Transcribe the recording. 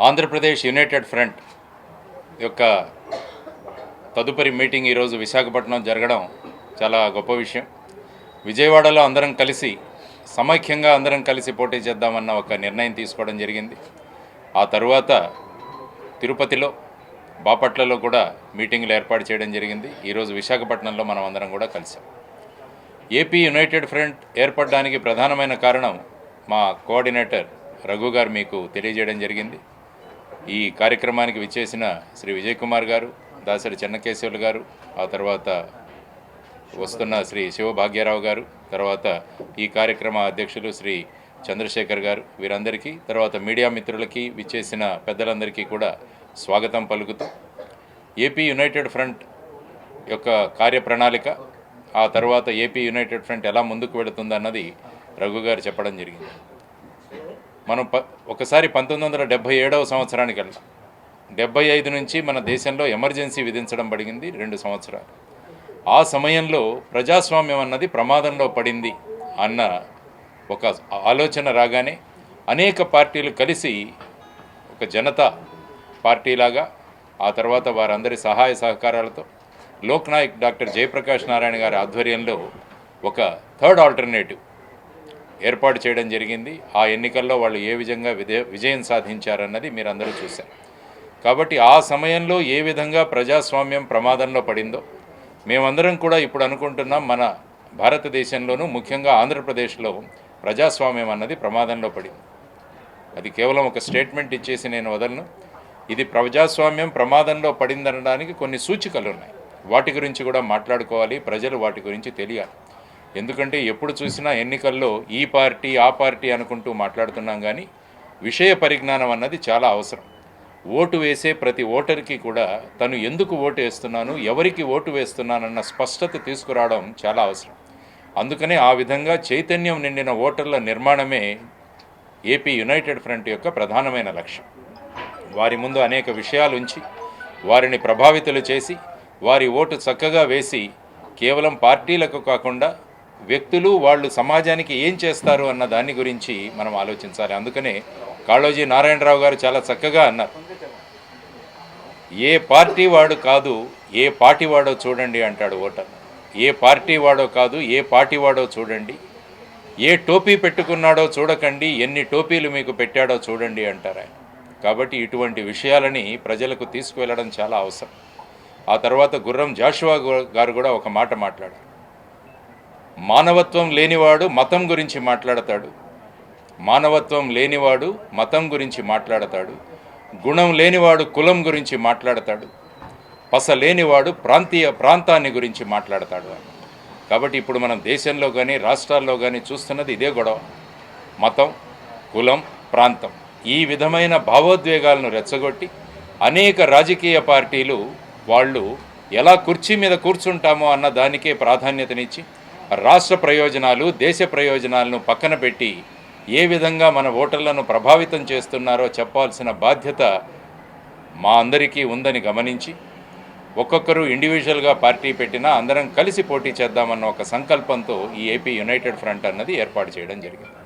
Andhra Pradesh United front యొక్క తదుపరి meeting ఈరోజు విశాఖపట్నం జరగడం చాలా గొప్ప విషయం. విజయవాడలో అందరం కలిసి సమైక్యంగా అందరం కలిసి పోటీ చేద్దామన్న ఒక నిర్ణయం తీసుకోవడం జరిగింది. ఆ తరువాత తిరుపతిలో, బాపట్లలో కూడా మీటింగ్లు ఏర్పాటు చేయడం జరిగింది. ఈరోజు విశాఖపట్నంలో మనం అందరం కూడా కలిసాం. ఏపీ యునైటెడ్ ఫ్రంట్ ఏర్పడడానికి ప్రధానమైన కారణం మా కోఆర్డినేటర్ రఘు గారు మీకు తెలియజేయడం జరిగింది. ఈ కార్యక్రమానికి విచ్చేసిన శ్రీ విజయ్ కుమార్ గారు, దాసరి చెన్నకేశవులు గారు, ఆ తర్వాత వస్తున్న శ్రీ శివభాగ్యరావు గారు, తర్వాత ఈ కార్యక్రమ అధ్యక్షులు శ్రీ చంద్రశేఖర్ గారు, వీరందరికీ, తర్వాత మీడియా మిత్రులకి, విచ్చేసిన పెద్దలందరికీ కూడా స్వాగతం పలుకుతూ ఏపీ యునైటెడ్ ఫ్రంట్ యొక్క కార్యప్రణాళిక, ఆ తర్వాత ఏపీ యునైటెడ్ ఫ్రంట్ ఎలా ముందుకు వెళుతుందన్నది రఘు గారు చెప్పడం జరిగింది. మనం ఒకసారి 1977వ సంవత్సరానికి వెళ్దాం. 75 నుంచి మన దేశంలో ఎమర్జెన్సీ విధించడం పడింది 2 సంవత్సరాలు. ఆ సమయంలో ప్రజాస్వామ్యం అన్నది ప్రమాదంలో పడింది అన్న ఒక ఆలోచన రాగానే అనేక పార్టీలు కలిసి ఒక జనతా పార్టీలాగా, ఆ తర్వాత వారందరి సహాయ సహకారాలతో లోక్నాయక్ డాక్టర్ జయప్రకాష్ నారాయణ గారి ఆధ్వర్యంలో ఒక థర్డ్ ఆల్టర్నేటివ్ ఏర్పాటు చేయడం జరిగింది. ఆ ఎన్నికల్లో వాళ్ళు ఏ విధంగా విజయం సాధించారన్నది మీరందరూ చూశారు. కాబట్టి ఆ సమయంలో ఏ విధంగా ప్రజాస్వామ్యం ప్రమాదంలో పడిందో మేమందరం కూడా ఇప్పుడు అనుకుంటున్నాం. మన భారతదేశంలోనూ ముఖ్యంగా ఆంధ్రప్రదేశ్లో ప్రజాస్వామ్యం అన్నది ప్రమాదంలో పడింది. అది కేవలం ఒక స్టేట్మెంట్ ఇచ్చేసి నేను వదలను. ఇది ప్రజాస్వామ్యం ప్రమాదంలో పడిందనడానికి కొన్ని సూచికలు ఉన్నాయి. వాటి గురించి కూడా మాట్లాడుకోవాలి, ప్రజలు వాటి గురించి తెలియాలి. ఎందుకంటే ఎప్పుడు చూసినా ఎన్నికల్లో ఈ పార్టీ ఆ పార్టీ అనుకుంటూ మాట్లాడుతున్నాం, కానీ విషయ పరిజ్ఞానం అన్నది చాలా అవసరం. ఓటు వేసే ప్రతి ఓటర్కి కూడా తను ఎందుకు ఓటు వేస్తున్నాను, ఎవరికి ఓటు వేస్తున్నానన్న స్పష్టత తీసుకురావడం చాలా అవసరం. అందుకనే ఆ విధంగా చైతన్యం నిండిన ఓటర్ల నిర్మాణమే ఏపీ యునైటెడ్ ఫ్రంట్ యొక్క ప్రధానమైన లక్ష్యం. వారి ముందు అనేక విషయాలు ఉంచి వారిని ప్రభావితులు చేసి వారి ఓటు చక్కగా వేసి కేవలం పార్టీలకు కాకుండా వ్యక్తులు వాళ్ళు సమాజానికి ఏం చేస్తారు అన్న దాని గురించి మనం ఆలోచించాలి. అందుకనే కాళోజీ నారాయణరావు గారు చాలా చక్కగా అన్నారు, ఏ పార్టీ వాడు కాదు ఏ పార్టీ వాడో చూడండి అంటాడు ఓటర్. ఏ పార్టీ వాడో కాదు ఏ పార్టీ వాడో చూడండి, ఏ టోపీ పెట్టుకున్నాడో చూడకండి, ఎన్ని టోపీలు మీకు పెట్టాడో చూడండి అంటారు ఆయన. కాబట్టి ఇటువంటి విషయాలని ప్రజలకు తీసుకువెళ్ళడం చాలా అవసరం. ఆ తర్వాత గుర్రం జాషువా గారు కూడా ఒక మాట మాట్లాడారు. మానవత్వం లేనివాడు మతం గురించి మాట్లాడతాడు, మానవత్వం లేనివాడు మతం గురించి మాట్లాడతాడు, గుణం లేనివాడు కులం గురించి మాట్లాడతాడు, పస లేనివాడు ప్రాంతాన్ని గురించి మాట్లాడతాడు అని. కాబట్టి ఇప్పుడు మనం దేశంలో కానీ రాష్ట్రాల్లో కానీ చూస్తున్నది ఇదే గొడవ. మతం, కులం, ప్రాంతం, ఈ విధమైన భావోద్వేగాలను రెచ్చగొట్టి అనేక రాజకీయ పార్టీలు వాళ్ళు ఎలా కుర్చీ మీద కూర్చుంటామో అన్న దానికే ప్రాధాన్యతనిచ్చి రాష్ట్ర ప్రయోజనాలు, దేశ ప్రయోజనాలను పక్కన పెట్టి ఏ విధంగా మన ఓటర్లను ప్రభావితం చేస్తున్నారో చెప్పాల్సిన బాధ్యత మా అందరికీ ఉందని గమనించి ఒక్కొక్కరు ఇండివిజువల్గా పార్టీ పెట్టినా అందరం కలిసి పోటీ చేద్దామన్న ఒక సంకల్పంతో ఈ ఏపీ యునైటెడ్ ఫ్రంట్ అన్నది ఏర్పాటు చేయడం జరిగింది.